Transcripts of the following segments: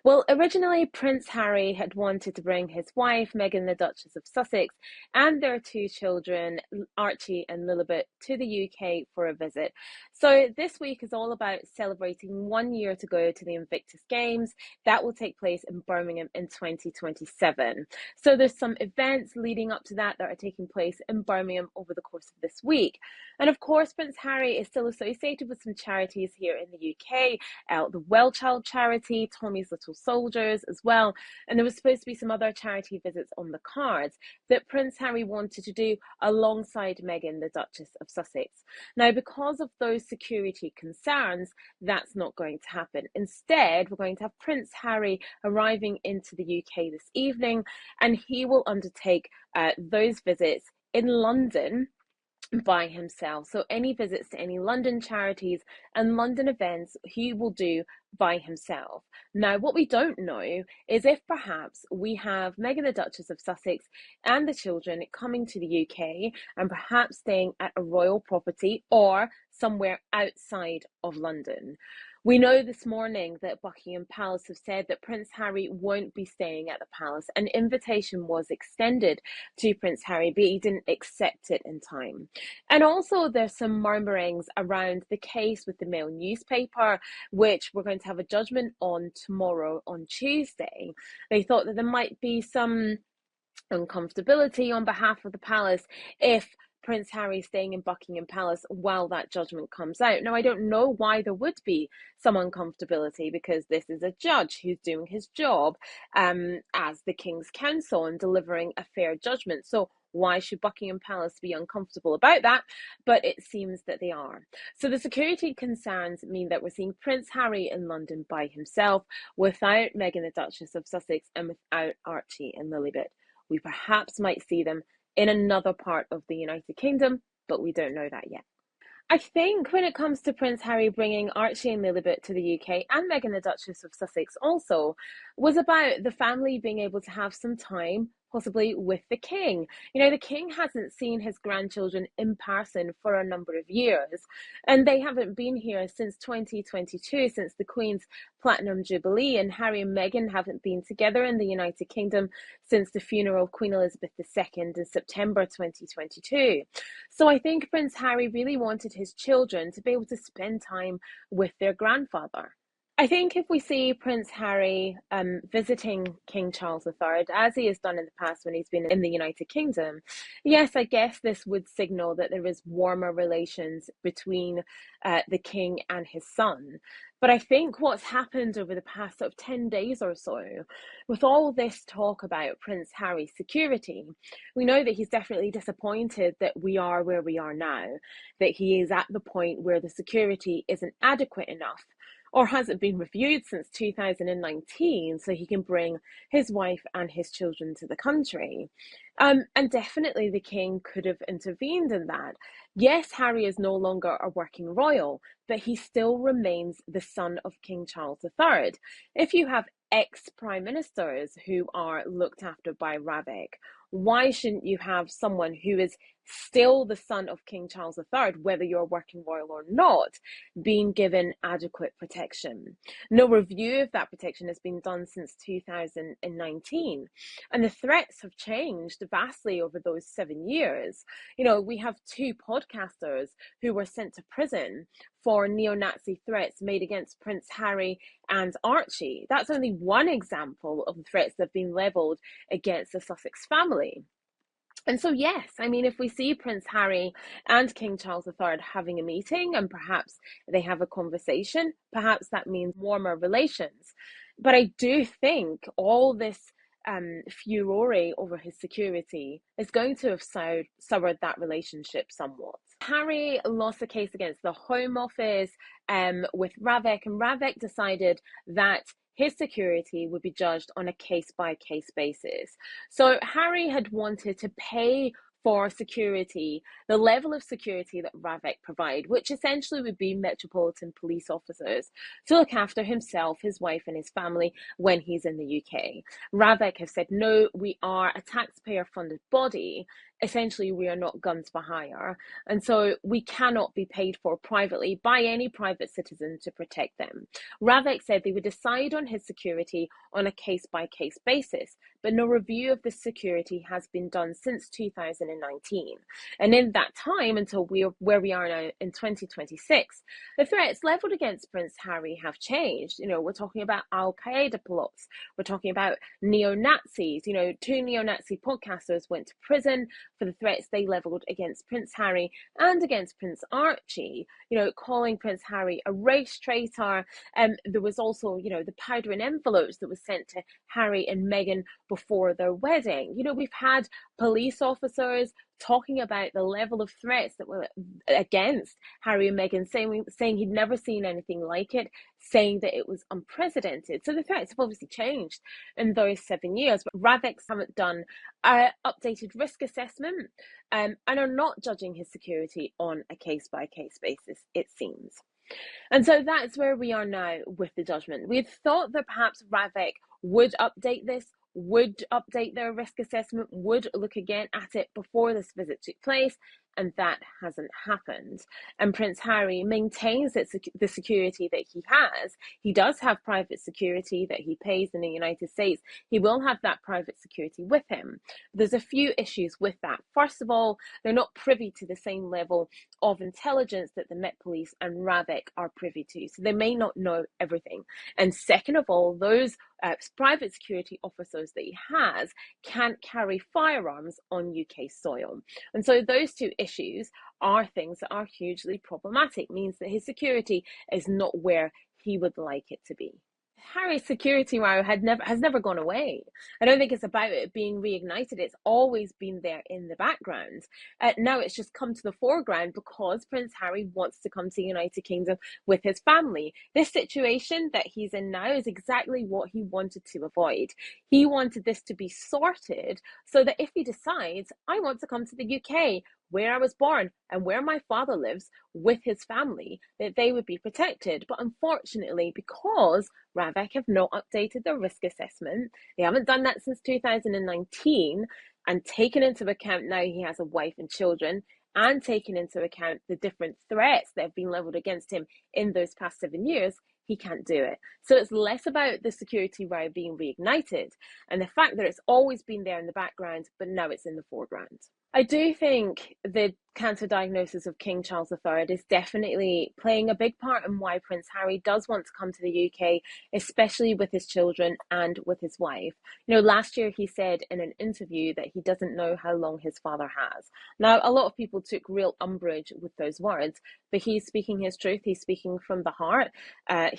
Well, originally, Prince Harry had wanted to bring his wife, Meghan, the Duchess of Sussex, and their two children, Archie and Lilibet, to the UK for a visit. So, this week is all about celebrating 1 year to go to the Invictus Games. That will take place in Birmingham in 2027. So, there's some events leading up to that are taking place in Birmingham over the course of this week. And of course, Prince Harry is still associated with some charities here in the UK, the Well Child charity, Tommy's Little Soldiers as well. And there was supposed to be some other charity visits on the cards that Prince Harry wanted to do alongside Meghan, the Duchess of Sussex. Now, because of those security concerns, that's not going to happen. Instead, we're going to have Prince Harry arriving into the UK this evening, and he will undertake those visits in London by himself. So any visits to any London charities and London events he will do by himself. Now, what we don't know is if perhaps we have Meghan, the Duchess of Sussex, and the children coming to the UK and perhaps staying at a royal property or somewhere outside of London. We know this morning that Buckingham Palace have said that Prince Harry won't be staying at the palace. An invitation was extended to Prince Harry, but he didn't accept it in time. And also there's some murmurings around the case with the Mail newspaper, which we're going to have a judgment on tomorrow on Tuesday. They thought that there might be some uncomfortability on behalf of the palace if Prince Harry staying in Buckingham Palace while that judgment comes out. Now, I don't know why there would be some uncomfortability, because this is a judge who's doing his job as the King's Counsel and delivering a fair judgment. So why should Buckingham Palace be uncomfortable about that? But it seems that they are. So the security concerns mean that we're seeing Prince Harry in London by himself, without Meghan, the Duchess of Sussex, and without Archie and Lilibet. We perhaps might see them in another part of the United Kingdom, but we don't know that yet. I think when it comes to Prince Harry bringing Archie and Lilibet to the UK, and Meghan, the Duchess of Sussex also, was about the family being able to have some time possibly with the King. You know, the King hasn't seen his grandchildren in person for a number of years, and they haven't been here since 2022, since the Queen's Platinum Jubilee, and Harry and Meghan haven't been together in the United Kingdom since the funeral of Queen Elizabeth II in September 2022. So I think Prince Harry really wanted his children to be able to spend time with their grandfather. I think if we see Prince Harry visiting King Charles III, as he has done in the past when he's been in the United Kingdom, yes, I guess this would signal that there is warmer relations between the King and his son. But I think what's happened over the past sort of 10 days or so, with all this talk about Prince Harry's security, we know that he's definitely disappointed that we are where we are now, that he is at the point where the security isn't adequate enough, or hasn't been reviewed since 2019, so he can bring his wife and his children to the country. And definitely the King could have intervened in that. Yes, Harry is no longer a working royal, but he still remains the son of King Charles III. If you have ex-prime ministers who are looked after by Ravik, why shouldn't you have someone who is still the son of King Charles III, whether you're working royal or not, being given adequate protection? No review of that protection has been done since 2019. And the threats have changed vastly over those 7 years. You know, we have two podcasters who were sent to prison for neo-Nazi threats made against Prince Harry and Archie. That's only one example of the threats that have been levelled against the Sussex family. And so, yes, I mean, if we see Prince Harry and King Charles III having a meeting and perhaps they have a conversation, perhaps that means warmer relations. But I do think all this furore over his security is going to have soured that relationship somewhat. Harry lost a case against the Home Office with Ravik, and Ravik decided that his security would be judged on a case-by-case basis. So Harry had wanted to pay for security, the level of security that Ravik provide, which essentially would be Metropolitan Police officers, to look after himself, his wife and his family when he's in the UK. Ravik have said, no, we are a taxpayer-funded body, essentially we are not guns for hire, and so we cannot be paid for privately by any private citizen to protect them. Ravek said they would decide on his security on a case-by-case basis, but no review of the security has been done since 2019. And in that time, until where we are now in 2026, the threats leveled against Prince Harry have changed. We're talking about Al-Qaeda plots. We're talking about neo-Nazis. Two neo-Nazi podcasters went to prison for the threats they leveled against Prince Harry and against Prince Archie, calling Prince Harry a race traitor. There was also, the powder in envelopes that was sent to Harry and Meghan before their wedding. We've had police officers talking about the level of threats that were against Harry and Meghan, saying he'd never seen anything like it, saying that it was unprecedented. So the threats have obviously changed in those 7 years, but Raveks haven't done an updated risk assessment and are not judging his security on a case-by-case basis, it seems. And so that's where we are now with the judgment. We had thought that perhaps Ravek would update this, would update their risk assessment, would look again at it before this visit took place, and that hasn't happened. And Prince Harry maintains that the security that he has. He does have private security that he pays in the United States. He will have that private security with him. There's a few issues with that. First of all, they're not privy to the same level of intelligence that the Met Police and Ravek are privy to, so they may not know everything. And second of all, those private security officers that he has can't carry firearms on UK soil. And so those two issues are things that are hugely problematic, means that his security is not where he would like it to be. Harry's security row has never gone away. I don't think it's about it being reignited. It's always been there in the background. Now it's just come to the foreground because Prince Harry wants to come to the United Kingdom with his family. This situation that he's in now is exactly what he wanted to avoid. He wanted this to be sorted so that if he decides, I want to come to the UK, where I was born and where my father lives with his family, that they would be protected. But unfortunately, because Ravek have not updated their risk assessment, they haven't done that since 2019, and taken into account now he has a wife and children, and taken into account the different threats that have been leveled against him in those past 7 years, he can't do it. So it's less about the security row being reignited and the fact that it's always been there in the background, but now it's in the foreground. I do think the cancer diagnosis of King Charles III is definitely playing a big part in why Prince Harry does want to come to the UK, especially with his children and with his wife. Last year he said in an interview that he doesn't know how long his father has. Now, a lot of people took real umbrage with those words, but he's speaking his truth. He's speaking from the heart.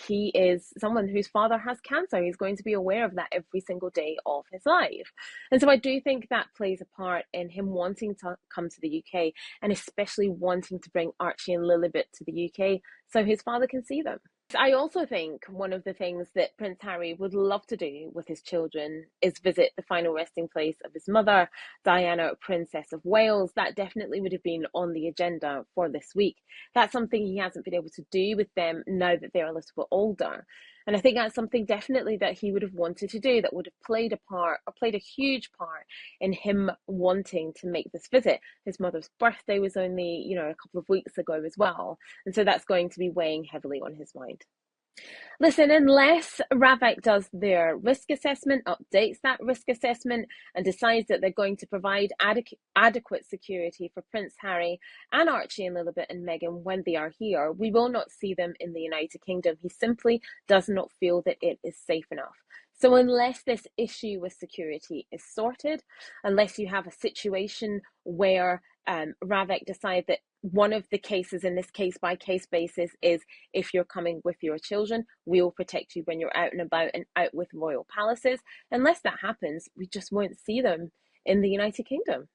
He is someone whose father has cancer. He's going to be aware of that every single day of his life. And so I do think that plays a part in him wanting to come to the UK, and especially wanting to bring Archie and Lilibet to the UK so his father can see them. I also think one of the things that Prince Harry would love to do with his children is visit the final resting place of his mother, Diana, Princess of Wales. That definitely would have been on the agenda for this week. That's something he hasn't been able to do with them now that they're a little bit older. And I think that's something definitely that he would have wanted to do, that would have played a part, or played a huge part in him wanting to make this visit. His mother's birthday was only, a couple of weeks ago as well. And so that's going to be weighing heavily on his mind. Listen, unless Ravek does their risk assessment, updates that risk assessment, and decides that they're going to provide adequate security for Prince Harry and Archie and Lilibet and Meghan when they are here, we will not see them in the United Kingdom. He simply does not feel that it is safe enough. So unless this issue with security is sorted, unless you have a situation where Ravek decide that one of the cases in this case-by-case basis is, if you're coming with your children, we will protect you when you're out and about and out with royal palaces. Unless that happens, we just won't see them in the United Kingdom.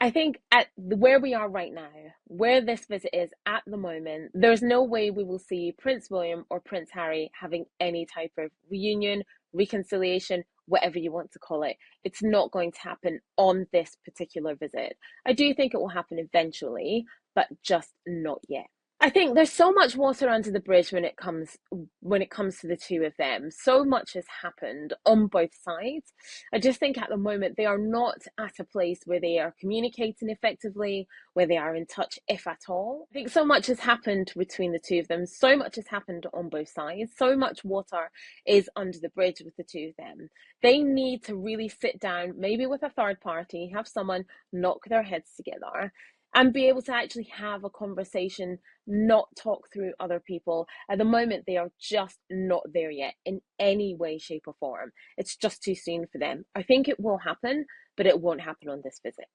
I think at where we are right now, where this visit is at the moment, there's no way we will see Prince William or Prince Harry having any type of reunion, reconciliation, whatever you want to call it. It's not going to happen on this particular visit. I do think it will happen eventually, but just not yet. I think there's so much water under the bridge when it comes to the two of them. So much has happened on both sides. I just think at the moment they are not at a place where they are communicating effectively, where they are in touch, if at all. I think so much has happened between the two of them. So much has happened on both sides. So much water is under the bridge with the two of them. They need to really sit down, maybe with a third party, have someone knock their heads together and be able to actually have a conversation, not talk through other people. At the moment, they are just not there yet in any way, shape, or form. It's just too soon for them. I think it will happen, but it won't happen on this visit.